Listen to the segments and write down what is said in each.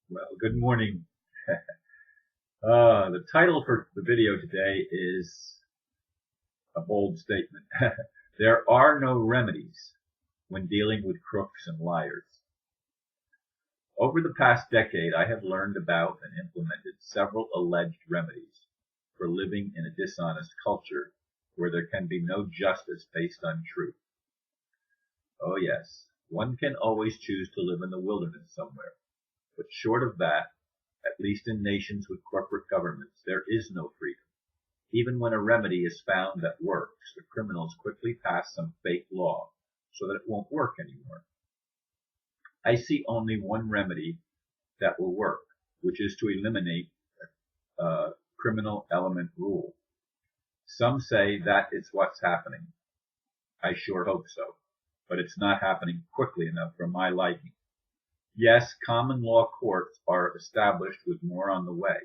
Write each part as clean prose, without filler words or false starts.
Well, good morning. The title for the video today is a bold statement. There are no remedies when dealing with crooks and liars. Over the past decade, I have learned about and implemented several alleged remedies for living in a dishonest culture where there can be no justice based on truth. Oh yes, one can always choose to live in the wilderness somewhere, but short of that, at least in nations with corporate governments, there is no freedom. Even when a remedy is found that works, the criminals quickly pass some fake law so that it won't work anymore. I see only one remedy that will work, which is to eliminate criminal element rule. Some say that is what's happening. I sure hope so, but it's not happening quickly enough for my liking. Yes, common law courts are established with more on the way.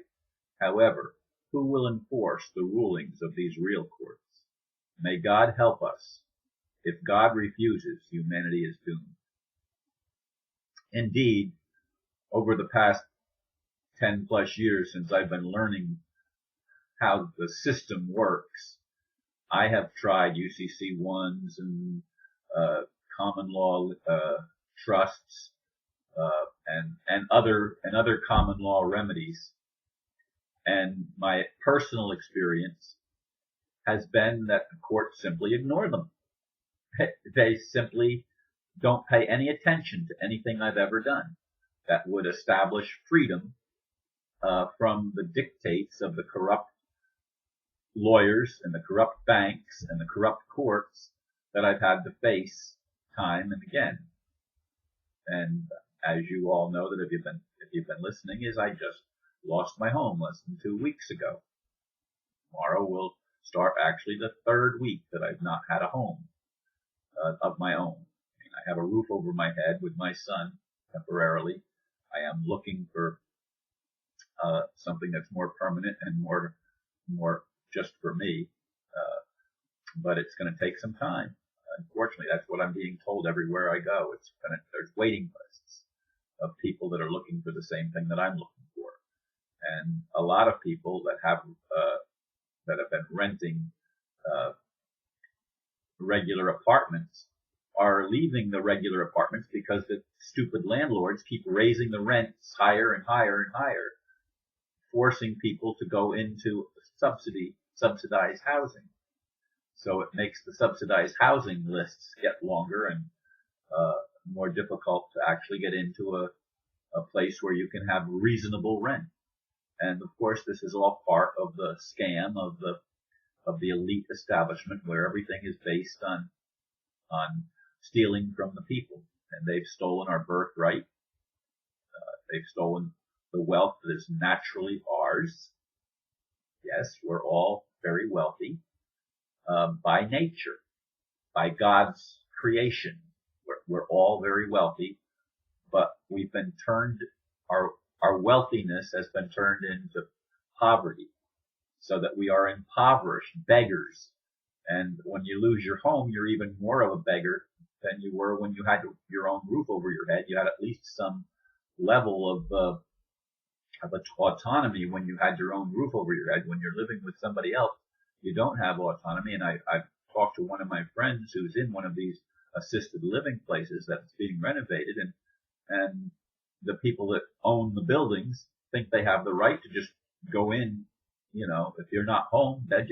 However, who will enforce the rulings of these real courts? May God help us. If God refuses, humanity is doomed. Indeed, over the past 10 plus years since I've been learning how the system works, I have tried UCC ones and common law trusts, and other common law remedies. And my personal experience has been that the courts simply ignore them. They simply don't pay any attention to anything I've ever done that would establish freedom from the dictates of the corrupt lawyers and the corrupt banks and the corrupt courts that I've had to face time and again. And as you all know, that if you've been listening, is I just lost my home less than 2 weeks ago. Tomorrow will start actually the third week that I've not had a home of my own. I mean, I have a roof over my head with my son temporarily. I am looking for something that's more permanent and more just for me, but it's going to take some time. Unfortunately, that's what I'm being told everywhere I go. There's waiting lists of people that are looking for the same thing that I'm looking for, and a lot of people that have been renting regular apartments are leaving the regular apartments because the stupid landlords keep raising the rents higher and higher and higher, forcing people to go into subsidized housing. So it makes the subsidized housing lists get longer and more difficult to actually get into a place where you can have reasonable rent. And of course, this is all part of the scam of the elite establishment, where everything is based on stealing from the people. And they've stolen our birthright. They've stolen the wealth that is naturally ours. Yes, we're all very wealthy by nature, by God's creation. We're all very wealthy, but we've been turned, our wealthiness has been turned into poverty, so that we are impoverished beggars. And when you lose your home, you're even more of a beggar than you were when you had your own roof over your head. You had at least some level of autonomy when you had your own roof over your head. When you're living with somebody else, you don't have autonomy. And I've talked to one of my friends who's in one of these assisted living places that's being renovated, and the people that own the buildings think they have the right to just go in. You know, if you're not home, they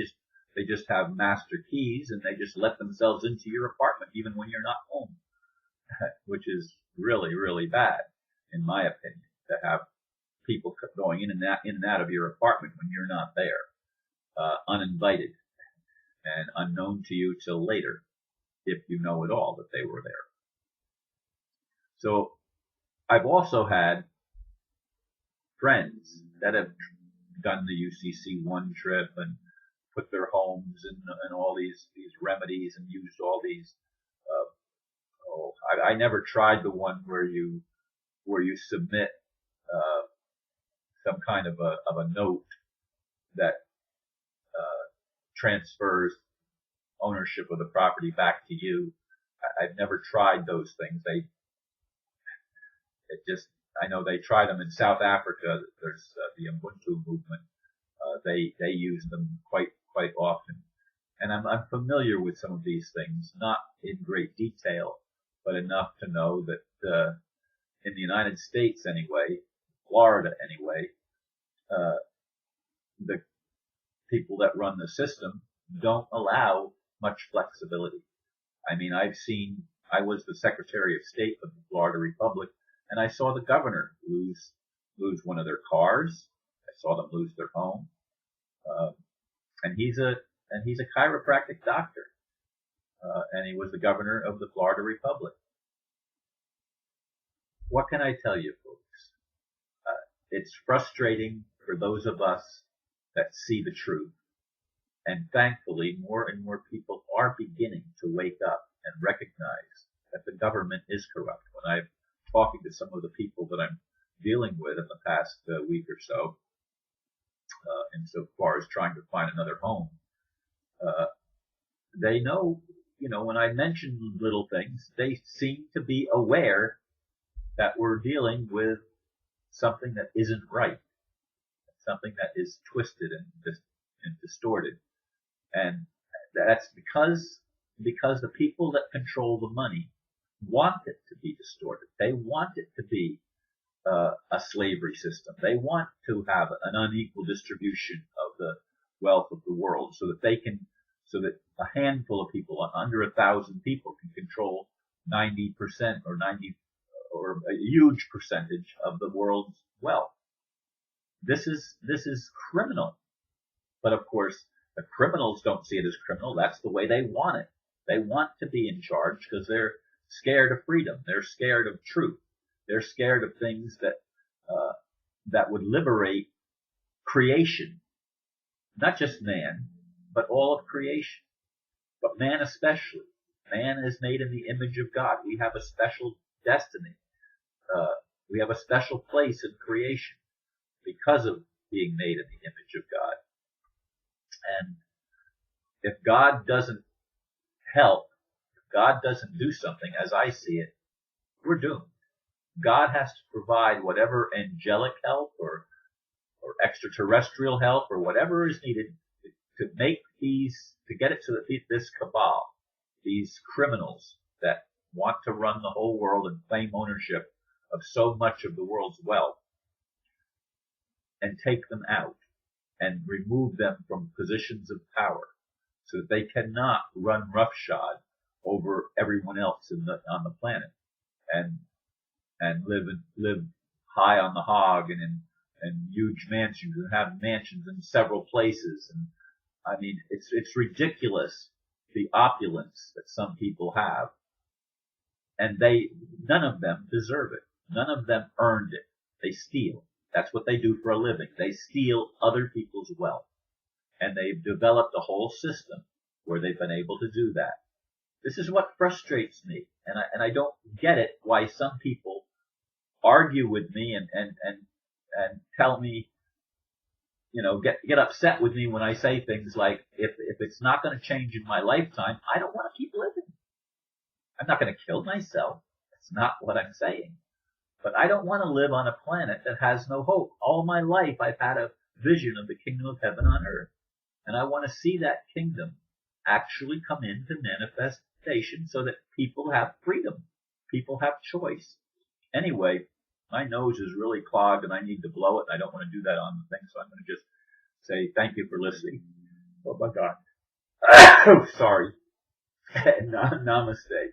just have master keys, and they just let themselves into your apartment even when you're not home, which is really, really bad, in my opinion, to have people going in and out of your apartment when you're not there, uninvited and unknown to you till later, if you know at all that they were there. So I've also had friends that have done the UCC one trip and put their homes in all these remedies and used all these. I never tried the one where you submit some kind of a note that transfers ownership of the property back to you. I've never tried those things. I know they try them in South Africa. There's the Ubuntu movement. They use them quite often. And I'm familiar with some of these things, not in great detail, but enough to know that in the United States anyway, Florida anyway, the people that run the system don't allow much flexibility. I mean, I was the Secretary of State of the Florida Republic, and I saw the governor lose one of their cars. I saw them lose their home. And he's a chiropractic doctor. And he was the governor of the Florida Republic. What can I tell you, folks? It's frustrating for those of us that see the truth. And thankfully, more and more people are beginning to wake up and recognize that the government is corrupt. When I'm talking to some of the people that I'm dealing with in the past week or so, insofar as trying to find another home, they know, when I mention little things, they seem to be aware that we're dealing with something that isn't right, something that is twisted and distorted. And that's because the people that control the money want it to be distorted. They want it to be a slavery system. They want to have an unequal distribution of the wealth of the world so that a handful of people, under 1,000 people, can control 90% or a huge percentage of the world's wealth. This is criminal. But of course, the criminals don't see it as criminal. That's the way they want it. They want to be in charge because they're scared of freedom. They're scared of truth. They're scared of things that would liberate creation. Not just man, but all of creation. But man especially. Man is made in the image of God. We have a special destiny. We have a special place in creation because of being made in the image of God. And if God doesn't help, if God doesn't do something, as I see it, we're doomed. God has to provide whatever angelic help or extraterrestrial help or whatever is needed to get it so that this cabal, these criminals that want to run the whole world and claim ownership of so much of the world's wealth, and take them out and remove them from positions of power so that they cannot run roughshod over everyone else on the planet and live high on the hog and in huge mansions and have mansions in several places. And I mean, it's ridiculous, the opulence that some people have, and none of them deserve it. None of them earned it. They steal. That's what they do for a living. They steal other people's wealth. And they've developed a whole system where they've been able to do that. This is what frustrates me. And I don't get it why some people argue with me and tell me, get upset with me when I say things like, if it's not going to change in my lifetime, I don't want to keep living. I'm not going to kill myself. That's not what I'm saying. But I don't want to live on a planet that has no hope. All my life I've had a vision of the kingdom of heaven on earth. And I want to see that kingdom actually come into manifestation so that people have freedom. People have choice. Anyway, my nose is really clogged and I need to blow it. And I don't want to do that on the thing. So I'm going to just say thank you for listening. Oh my God. Sorry. Namaste.